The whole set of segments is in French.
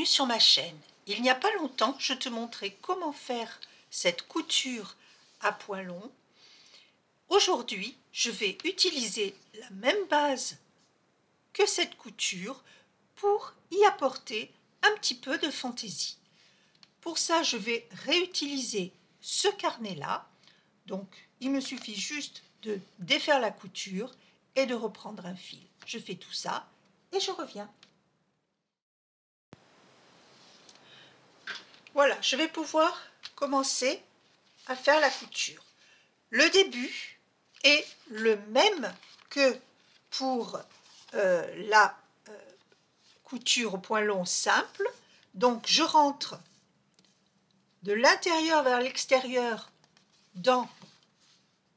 bienvenue sur ma chaîne. Il n'y a pas longtemps, je te montrais comment faire cette couture à points longs. Aujourd'hui, je vais utiliser la même base que cette couture pour y apporter un petit peu de fantaisie. Pour ça, je vais réutiliser ce carnet-là. Donc, il me suffit juste de défaire la couture et de reprendre un fil. Je fais tout ça et je reviens. Voilà, je vais pouvoir commencer à faire la couture. Le début est le même que pour la couture au point long simple. Donc, je rentre de l'intérieur vers l'extérieur dans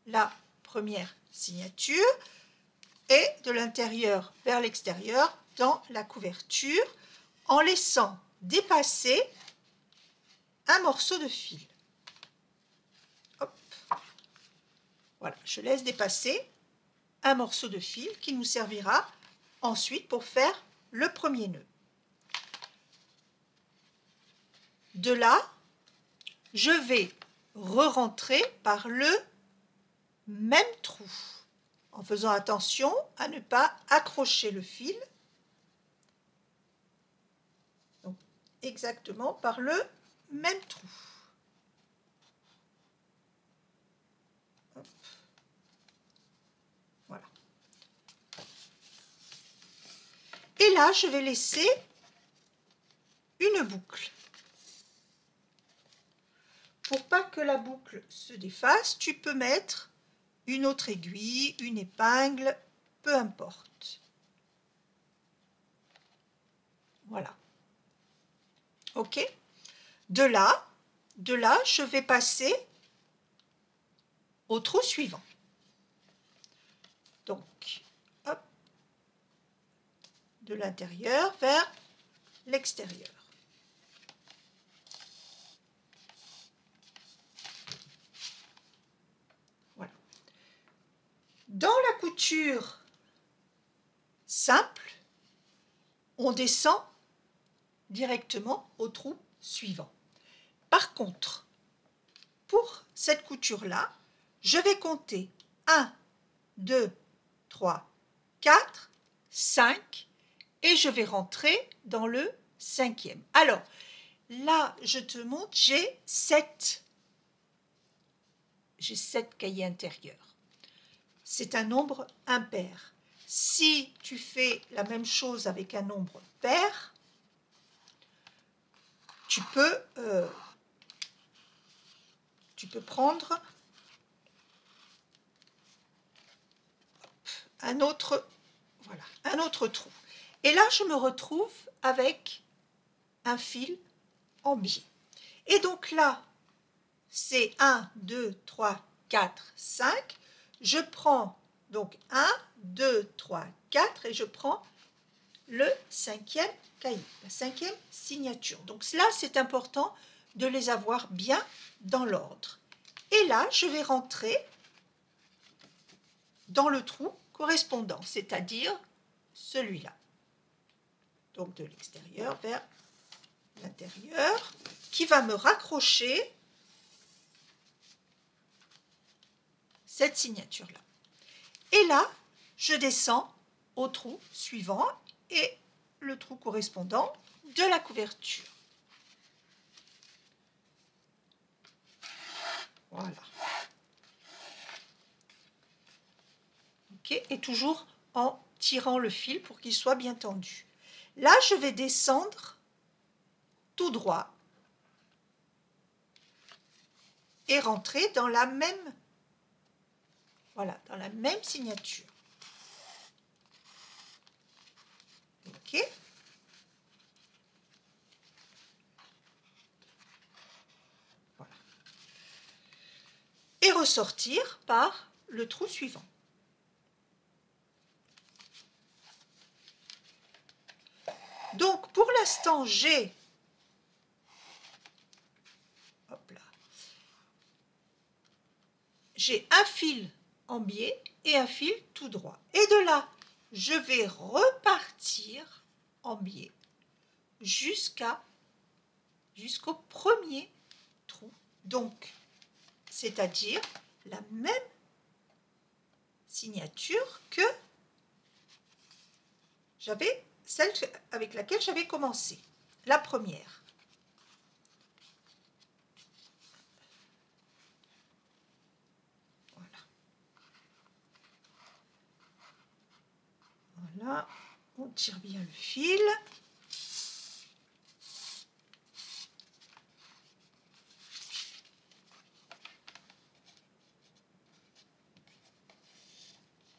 la première signature et de l'intérieur vers l'extérieur dans la couverture en laissant dépasser un morceau de fil. Hop. Voilà, je laisse dépasser un morceau de fil qui nous servira ensuite pour faire le premier nœud. De là, je vais re-rentrer par le même trou en faisant attention à ne pas accrocher le fil. Donc, exactement par le même trou. Hop. Voilà. Et là, je vais laisser une boucle. Pour pas que la boucle se défasse, tu peux mettre une autre aiguille, une épingle, peu importe. Voilà. Ok. De là, je vais passer au trou suivant. Donc, hop, de l'intérieur vers l'extérieur. Voilà. Dans la couture simple, on descend directement au trou suivant. Par contre, pour cette couture-là, je vais compter 1, 2, 3, 4, 5 et je vais rentrer dans le 5e. Alors, là, je te montre, j'ai 7 cahiers intérieurs. C'est un nombre impair. Si tu fais la même chose avec un nombre pair, tu peux prendre un autre trou. Et là, je me retrouve avec un fil en biais. Et donc là, c'est 1, 2, 3, 4, 5. Je prends donc 1, 2, 3, 4 et je prends le 5e cahier, la 5e signature. Donc là, c'est important de les avoir bien dans l'ordre. Et là, je vais rentrer dans le trou correspondant, c'est-à-dire celui-là. Donc de l'extérieur vers l'intérieur, qui va me raccrocher cette signature-là. Et là, je descends au trou suivant et le trou correspondant de la couverture. Voilà. Okay. Et toujours en tirant le fil pour qu'il soit bien tendu. Là, je vais descendre tout droit et rentrer dans la même, voilà, dans la même signature. Ok. Voilà. Et ressortir par le trou suivant. Donc, pour l'instant, j'ai un fil en biais et un fil tout droit. Et de là, je vais repartir en biais jusqu'au premier trou. Donc, c'est-à-dire la même signature que celle avec laquelle j'avais commencé, la première. Voilà, on tire bien le fil.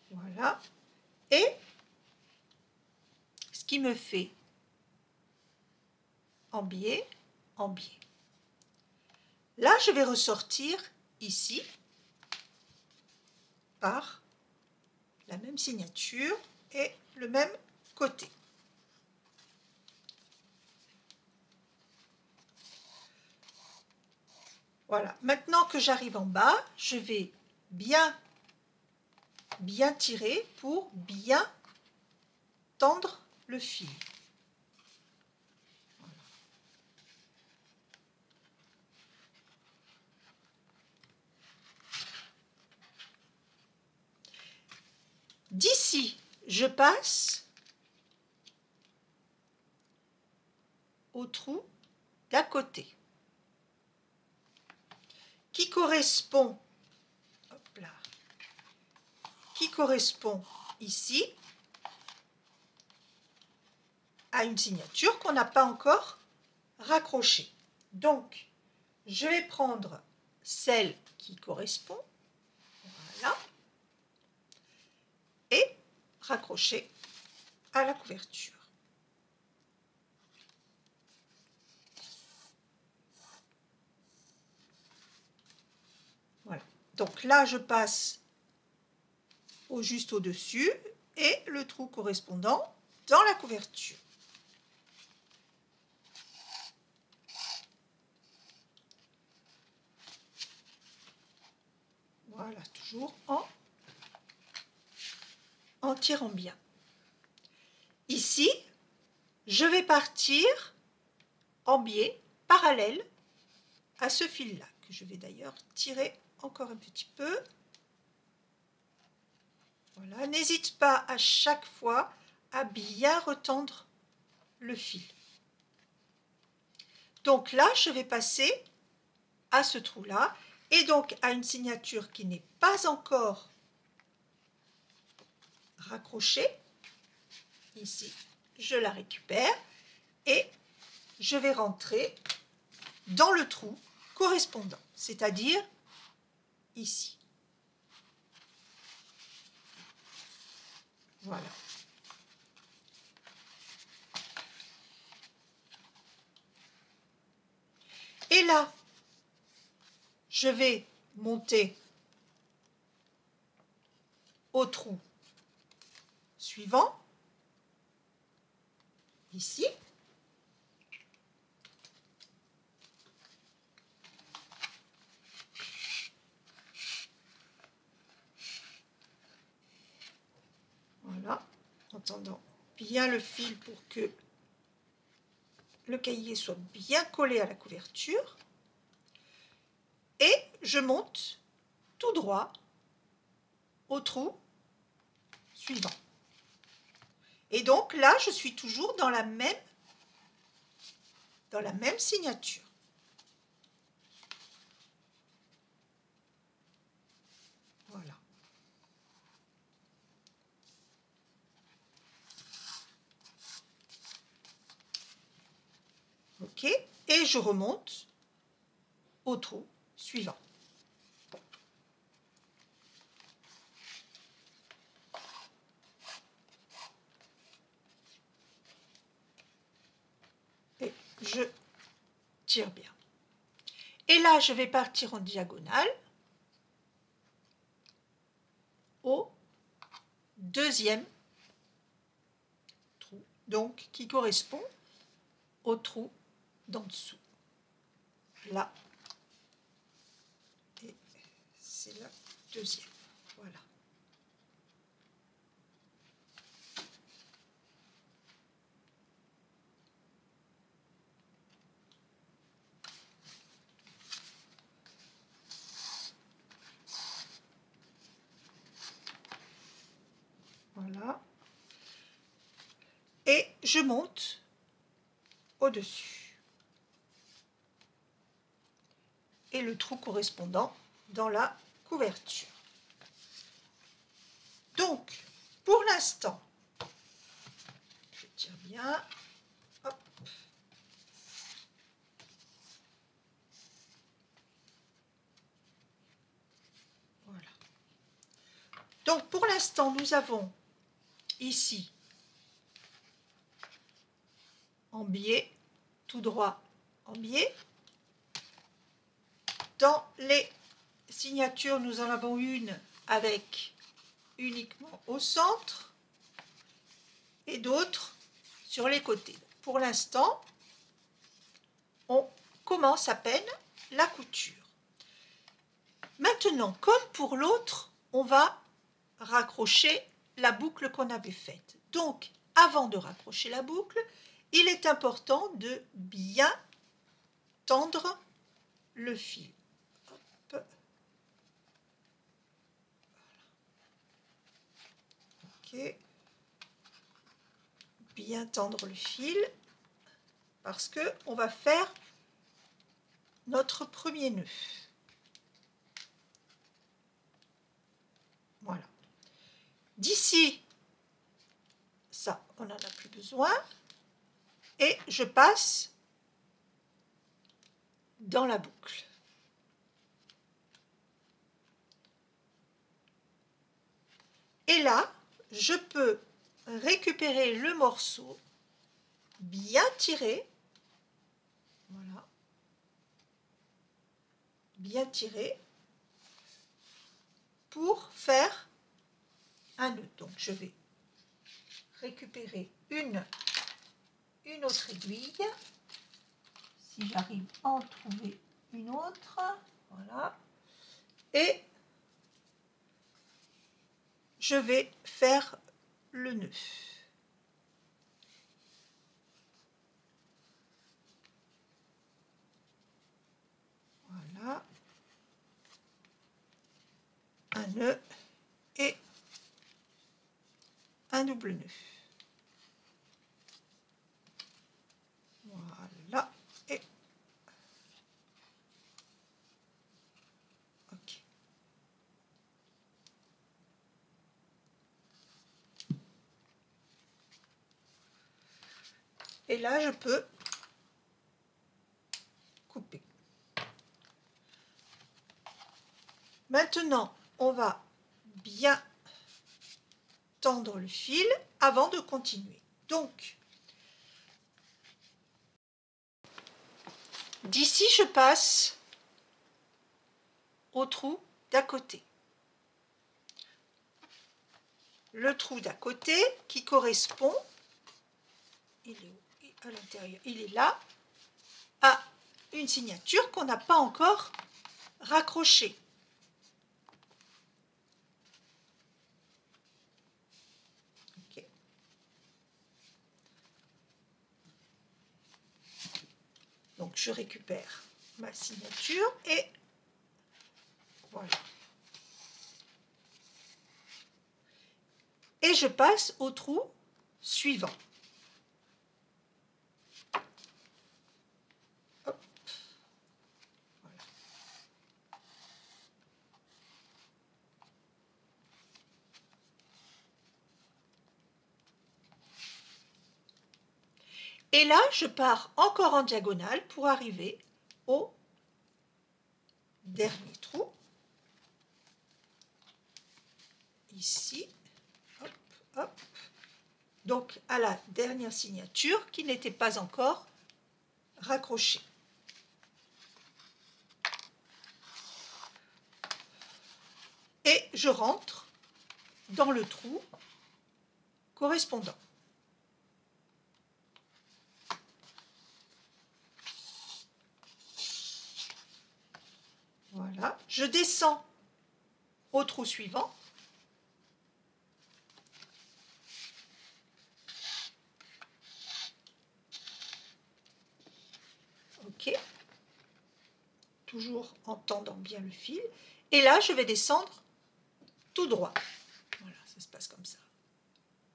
Voilà, et ce qui me fait en biais, en biais. Là, je vais ressortir ici par la même signature et le même côté. Voilà, maintenant que j'arrive en bas, je vais bien tirer pour bien tendre le fil. D'ici, je passe au trou d'à côté, qui correspond, hop là, qui correspond ici à une signature qu'on n'a pas encore raccrochée. Donc, je vais prendre celle qui correspond, voilà, et raccrocher à la couverture. Voilà. Donc là, je passe juste au-dessus et le trou correspondant dans la couverture. Voilà, toujours en tirant bien. Ici, je vais partir en biais parallèle à ce fil-là, que je vais d'ailleurs tirer encore un petit peu. Voilà, n'hésite pas à chaque fois à bien retendre le fil. Donc là, je vais passer à ce trou-là et donc à une signature qui n'est pas encore raccrochée. Ici, je la récupère et je vais rentrer dans le trou correspondant, c'est-à-dire ici. Voilà. Et là, je vais monter au trou suivant, ici. Voilà, en tendant bien le fil pour que le cahier soit bien collé à la couverture. Et je monte tout droit au trou suivant. Et donc là, je suis toujours dans la même signature. Voilà. OK, et je remonte au trou suivant. Et je tire bien. Et là, je vais partir en diagonale au deuxième trou, donc qui correspond au trou d'en dessous. Là, et c'est le deuxième. Voilà. je monte au-dessus. Et le trou correspondant dans la couverture. Donc, pour l'instant, je tire bien. Hop. Voilà. Donc, pour l'instant, nous avons ici en biais, tout droit en biais. Dans les signatures, nous en avons une avec uniquement au centre et d'autres sur les côtés. Pour l'instant, on commence à peine la couture. Maintenant, comme pour l'autre, on va raccrocher la boucle qu'on avait faite. Donc, avant de raccrocher la boucle, il est important de bien tendre le fil. Hop. Ok. Bien tendre le fil parce que on va faire notre premier nœud. Voilà. D'ici, ça, on n'en a plus besoin. Et je passe dans la boucle. Et là, je peux récupérer le morceau, bien tiré. Voilà. Bien tiré. Pour faire un nœud. Donc, je vais récupérer une autre aiguille. Si j'arrive à en trouver une autre. Voilà. Et je vais faire le nœud. Voilà. Un nœud et un double nœud. Voilà. Et ok. Et là, je peux couper. Maintenant, on va bien tendre le fil avant de continuer. Donc, d'ici, je passe au trou d'à côté. Le trou d'à côté qui correspond, il est à l'intérieur, il est là, à une signature qu'on n'a pas encore raccrochée. Okay. Donc je récupère ma signature et voilà. Et je passe au trou suivant. Hop. Voilà. Et là, je pars encore en diagonale pour arriver au dernier trou. Ici. Hop, hop. Donc à la dernière signature qui n'était pas encore raccrochée. Et je rentre dans le trou correspondant. Voilà, je descends au trou suivant. Ok, toujours en tendant bien le fil. Et là, je vais descendre tout droit. Voilà, ça se passe comme ça.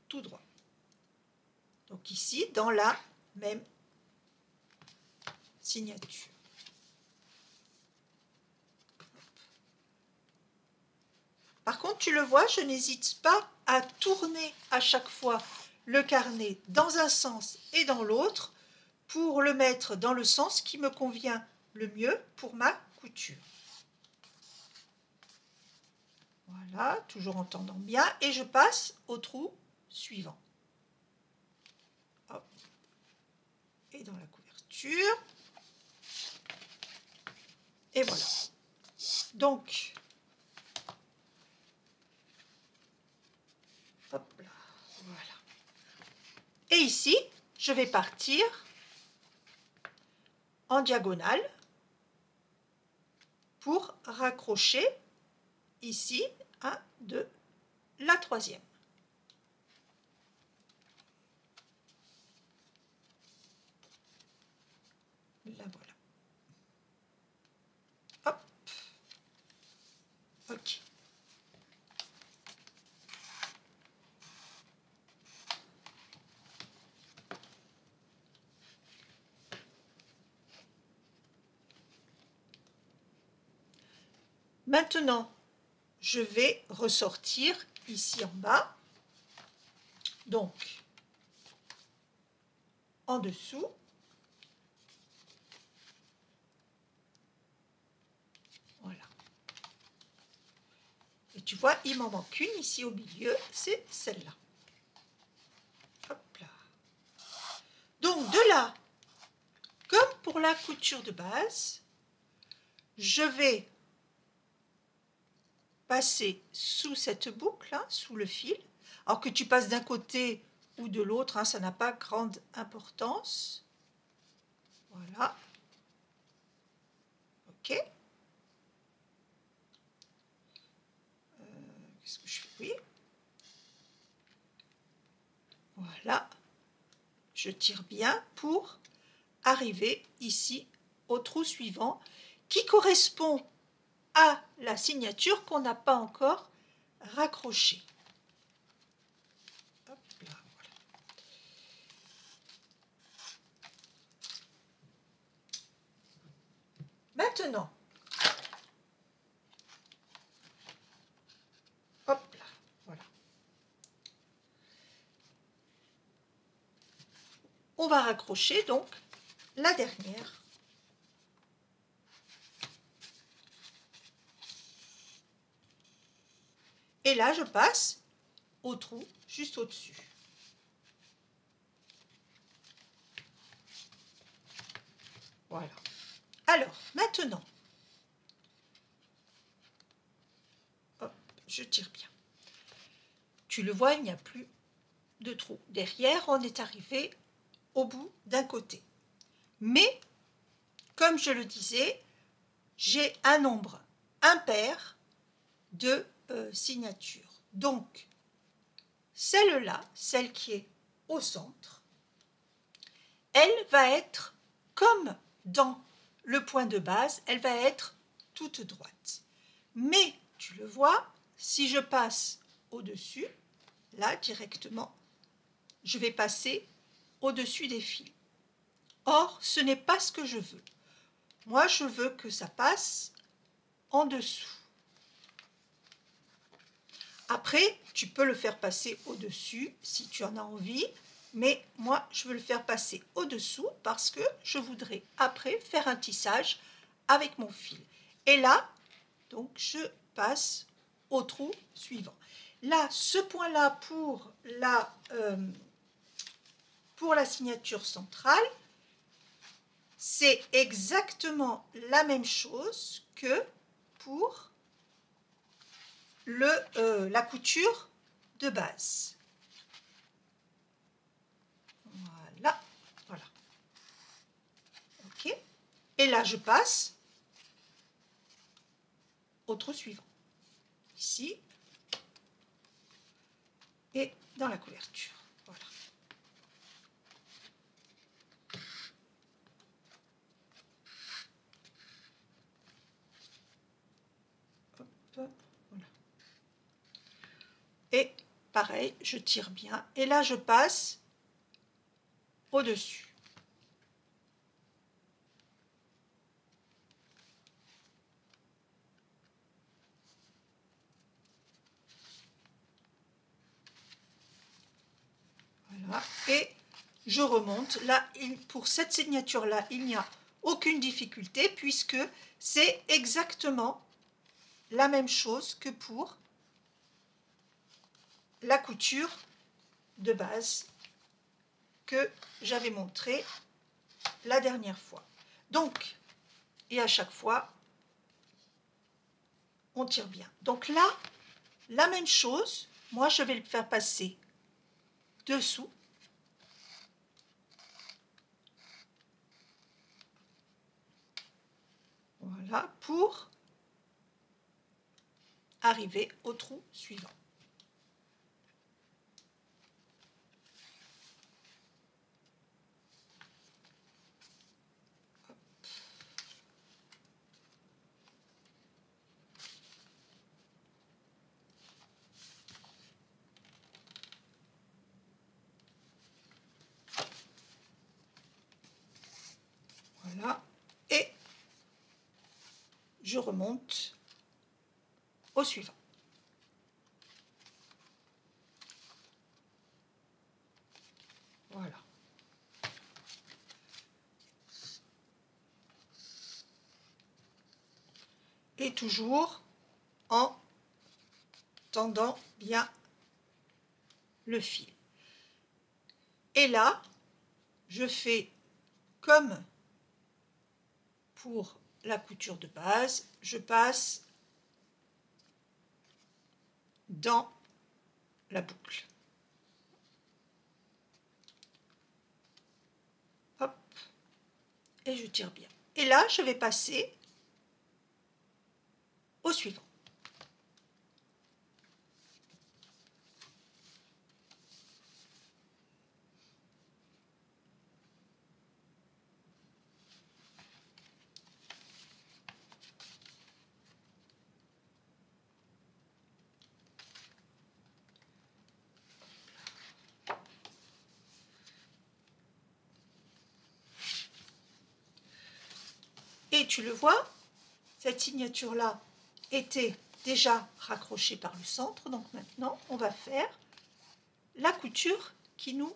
Tout droit. Donc ici, dans la même signature. Par contre, tu le vois, je n'hésite pas à tourner à chaque fois le carnet dans un sens et dans l'autre pour le mettre dans le sens qui me convient le mieux pour ma couture. Voilà, toujours en tendant bien, et je passe au trou suivant. Hop. Et dans la couverture. Et voilà. Donc, hop là, voilà. Et ici, je vais partir en diagonale pour raccrocher ici, 1, 2, la troisième. La voilà. Hop. Ok. Maintenant, je vais ressortir ici en bas, donc en dessous, voilà. Et tu vois, il m'en manque une ici au milieu, c'est celle-là. Hop là. Donc de là, comme pour la couture de base, je vais passer sous cette boucle, hein, sous le fil. Alors que tu passes d'un côté ou de l'autre, hein, ça n'a pas grande importance. Voilà. Ok. Qu'est-ce que je fais? Oui. Voilà. Je tire bien pour arriver ici au trou suivant qui correspond à la signature qu'on n'a pas encore raccrochée. Hop là, voilà. Maintenant, hop là, voilà. On va raccrocher donc la dernière. Et là, je passe au trou juste au-dessus. Voilà. Alors, maintenant, hop, je tire bien. Tu le vois, il n'y a plus de trou. Derrière, on est arrivé au bout d'un côté. Mais, comme je le disais, j'ai un nombre impair de signatures. Donc, celle-là, celle qui est au centre, elle va être comme dans le point de base, elle va être toute droite. Mais, tu le vois, si je passe au-dessus, là, directement, je vais passer au-dessus des fils. Or, ce n'est pas ce que je veux. Moi, je veux que ça passe en dessous. Après, tu peux le faire passer au-dessus si tu en as envie, mais moi, je veux le faire passer au-dessous parce que je voudrais après faire un tissage avec mon fil. Et là, donc, je passe au trou suivant. Là, ce point-là pour la signature centrale, c'est exactement la même chose que pour la couture de base. Voilà, voilà. Ok. Et là, je passe au trou suivant. Ici. Et dans la couverture. Voilà. Hop, voilà. Et pareil, je tire bien. Et là, je passe au-dessus. Voilà, et je remonte. Là, pour cette signature-là, il n'y a aucune difficulté puisque c'est exactement la même chose que pour la couture de base que j'avais montré la dernière fois. Donc, et à chaque fois, on tire bien. Donc là, la même chose, moi je vais le faire passer dessous. Voilà, pour arriver au trou suivant. Voilà, et je remonte au suivant. Voilà. Et toujours en tendant bien le fil. Et là, je fais comme pour la couture de base, je passe dans la boucle. Hop, et je tire bien. Et là, je vais passer au suivant. Et tu le vois, cette signature-là était déjà raccrochée par le centre, donc maintenant on va faire la couture qui nous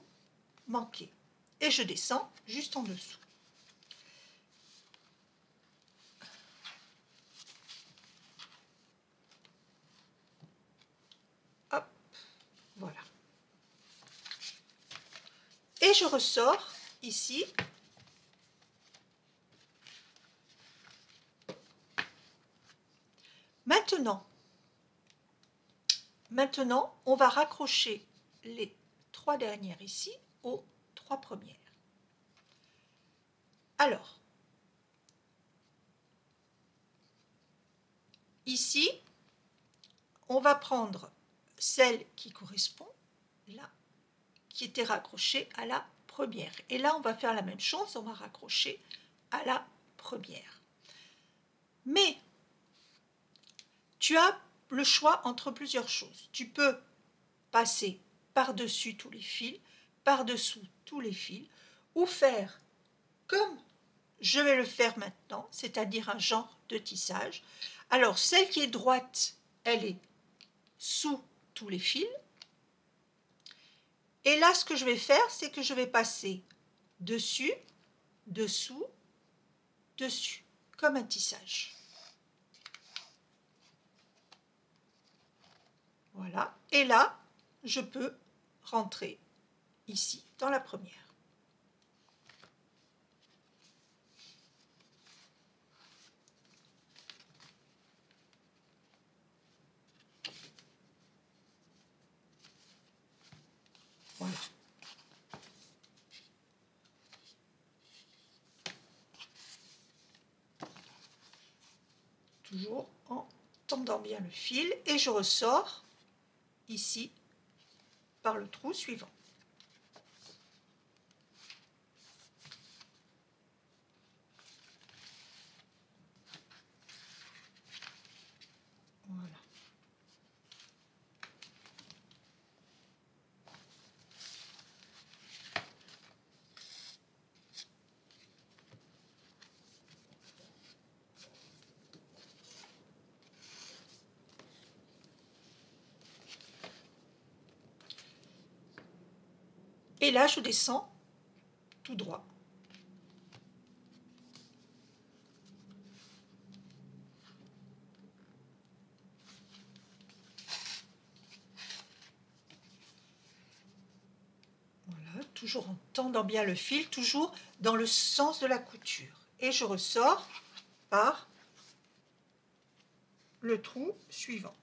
manquait. Et je descends juste en dessous. Hop, voilà. Et je ressors ici. Maintenant, on va raccrocher les 3 dernières ici aux 3 premières. Alors, ici, on va prendre celle qui correspond, là, qui était raccrochée à la première. Et là, on va faire la même chose, on va raccrocher à la première. Mais, tu as le choix entre plusieurs choses. Tu peux passer par-dessus tous les fils, par-dessous tous les fils, ou faire comme je vais le faire maintenant, c'est-à-dire un genre de tissage. Alors, celle qui est droite, elle est sous tous les fils. Et là, ce que je vais faire, c'est que je vais passer dessus, dessous, dessus, comme un tissage. Voilà. Et là, je peux rentrer ici, dans la première. Voilà. Toujours en tendant bien le fil. Et je ressors ici par le trou suivant. Voilà. Et là, je descends tout droit. Voilà, toujours en tendant bien le fil, toujours dans le sens de la couture. Et je ressors par le trou suivant.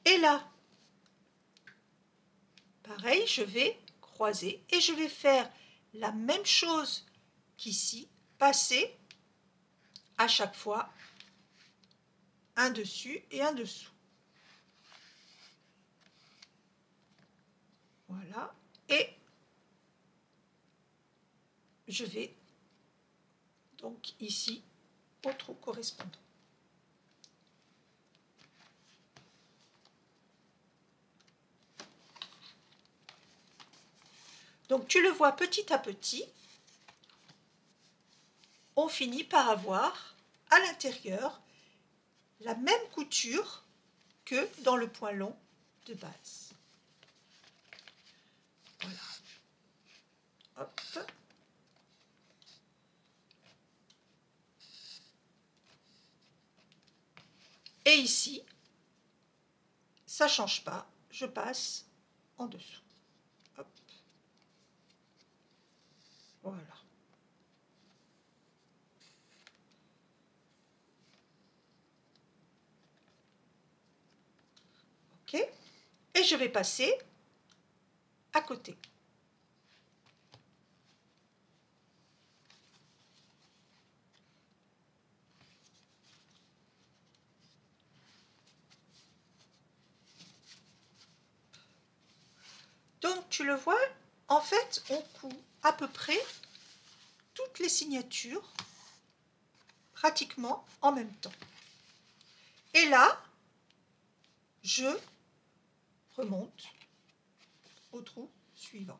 Et là, pareil, je vais croiser et je vais faire la même chose qu'ici, passer à chaque fois un dessus et un dessous. Voilà, et je vais donc ici au trou correspondant. Donc tu le vois petit à petit, on finit par avoir à l'intérieur la même couture que dans le point long de base. Voilà. Hop. Et ici, ça ne change pas, je passe en dessous. Hop. Voilà. Ok. Et je vais passer à côté. Donc tu le vois, en fait, on coud à peu près toutes les signatures pratiquement en même temps. Et là, je remonte au trou suivant.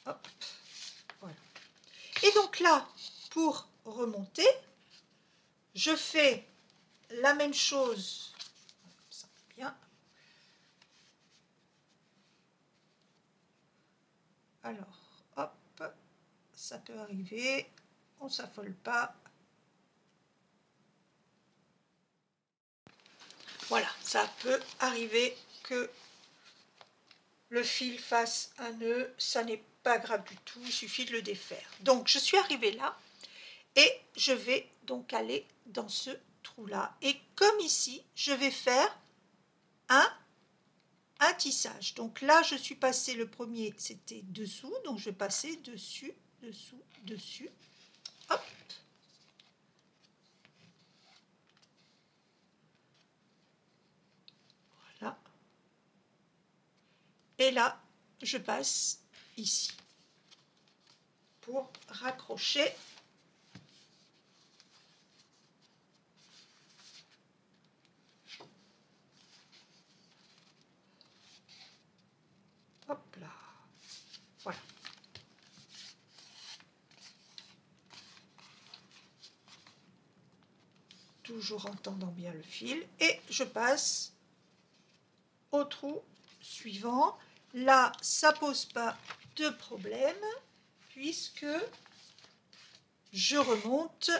Hop, voilà. Et donc là, pour remonter, je fais la même chose. Ça va bien. Alors, hop, ça peut arriver, on ne s'affole pas. Voilà, ça peut arriver que le fil fasse un nœud, ça n'est pas grave du tout, il suffit de le défaire. Donc je suis arrivée là et je vais donc aller dans ce trou là. Et comme ici, je vais faire un tissage. Donc là, je suis passée, le premier c'était dessous, donc je vais passer dessus, dessous, dessus. Hop. Voilà. Et là, je passe ici pour raccrocher. Hop là. Voilà. Toujours en tendant bien le fil. Et je passe au trou suivant. Là, ça pose pas de problème puisque je remonte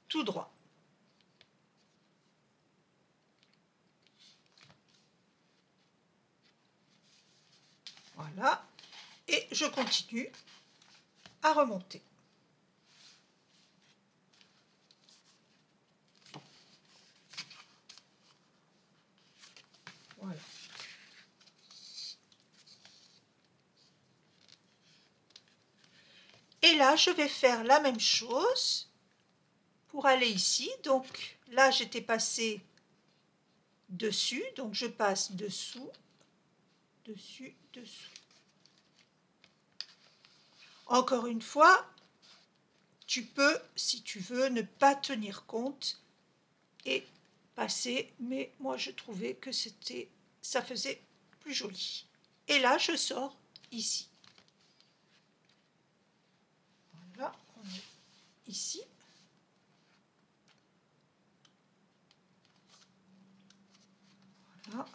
tout droit. Voilà. Et je continue à remonter. Voilà. Et là, je vais faire la même chose pour aller ici. Donc là, j'étais passée dessus, donc je passe dessous, dessus, dessous. Encore une fois, tu peux, si tu veux, ne pas tenir compte et passer, mais moi je trouvais que ça faisait plus joli. Et là, je sors ici. ici. Voilà.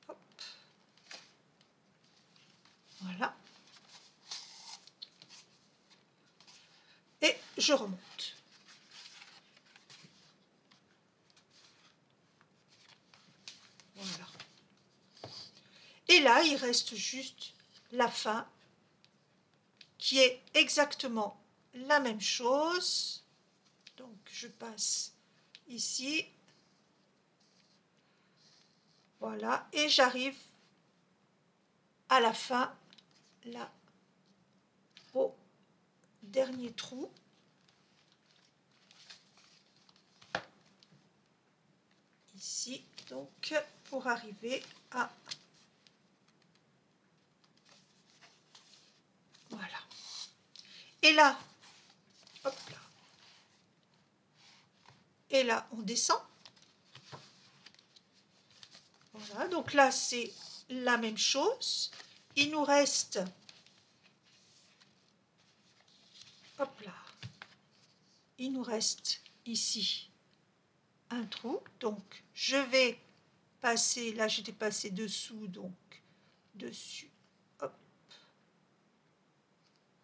Hop. Voilà. Et je remonte. Voilà. Et là, il reste juste la fin qui est exactement la même chose. Donc, je passe ici. Voilà. Et j'arrive à la fin, là, au dernier trou. Ici, donc, pour arriver à... Voilà. Et là, hop là. Et là, on descend. Voilà, donc là, c'est la même chose. Il nous reste... Hop là. Il nous reste ici un trou. Donc, je vais passer... Là, j'étais passé dessous, donc dessus. Hop.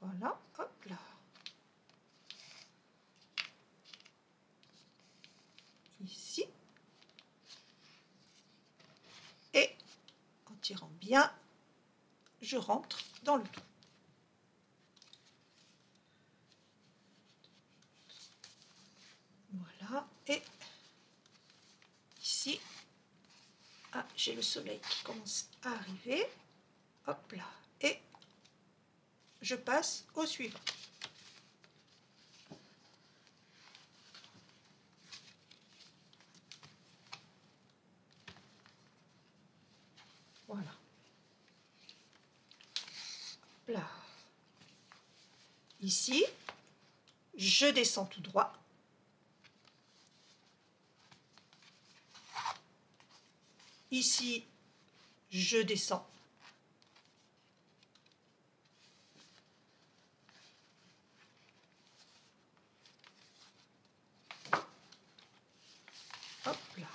Voilà, hop là. Ici. Et en tirant bien, je rentre dans le trou. Voilà, et ici, ah, j'ai le soleil qui commence à arriver. Hop là, et je passe au suivant. Voilà. Hop là. Ici, je descends tout droit. Ici, je descends. Hop là.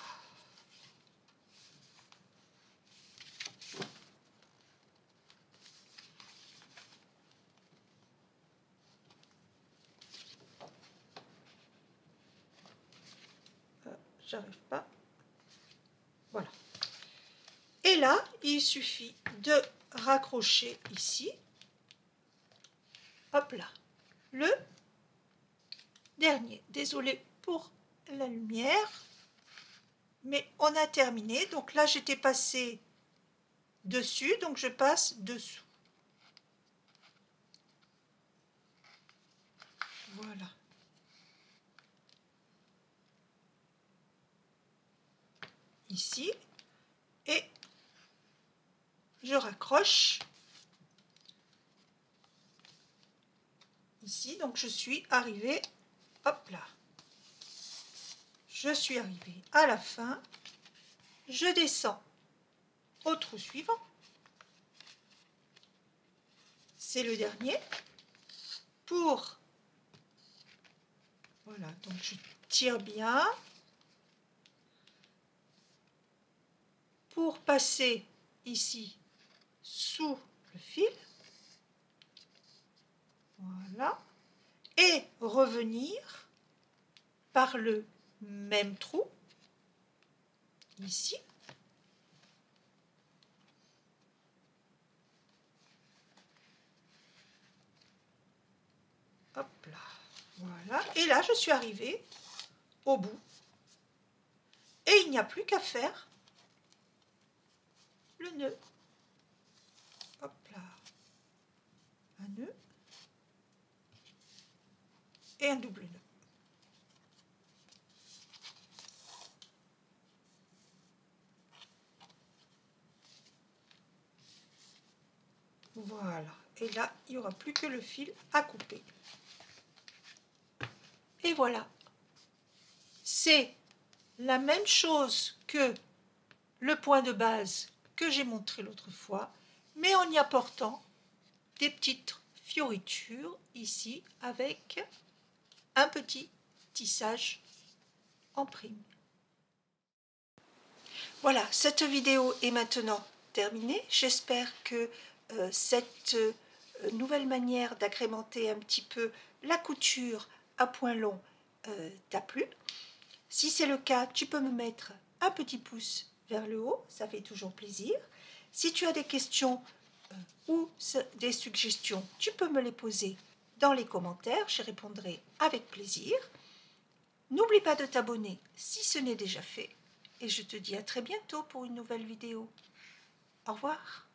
J'arrive pas. Voilà. Et là, il suffit de raccrocher ici. Hop là. Le dernier. Désolée pour la lumière. Mais on a terminé. Donc là, j'étais passé dessus. Donc je passe dessous. Voilà. Ici. Et je raccroche. Ici. Donc je suis arrivée. Hop là. Je suis arrivée à la fin. Je descends au trou suivant. C'est le dernier. Pour... Voilà, donc je tire bien. Pour passer ici sous le fil. Voilà. Et revenir par le même trou. Ici. Hop là. Voilà. Et là, je suis arrivée au bout. Et il n'y a plus qu'à faire le nœud. Hop là. Un nœud. Et un double nœud. Voilà. Et là, il n'y aura plus que le fil à couper. Et voilà. C'est la même chose que le point de base que j'ai montré l'autre fois, mais en y apportant des petites fioriture ici avec un petit tissage en prime. Voilà, cette vidéo est maintenant terminée. J'espère que cette nouvelle manière d'agrémenter un petit peu la couture à point long t'a plu. Si c'est le cas, tu peux me mettre un petit pouce vers le haut, ça fait toujours plaisir. Si tu as des questions ou des suggestions, tu peux me les poser dans les commentaires, je répondrai avec plaisir. N'oublie pas de t'abonner si ce n'est déjà fait et je te dis à très bientôt pour une nouvelle vidéo. Au revoir.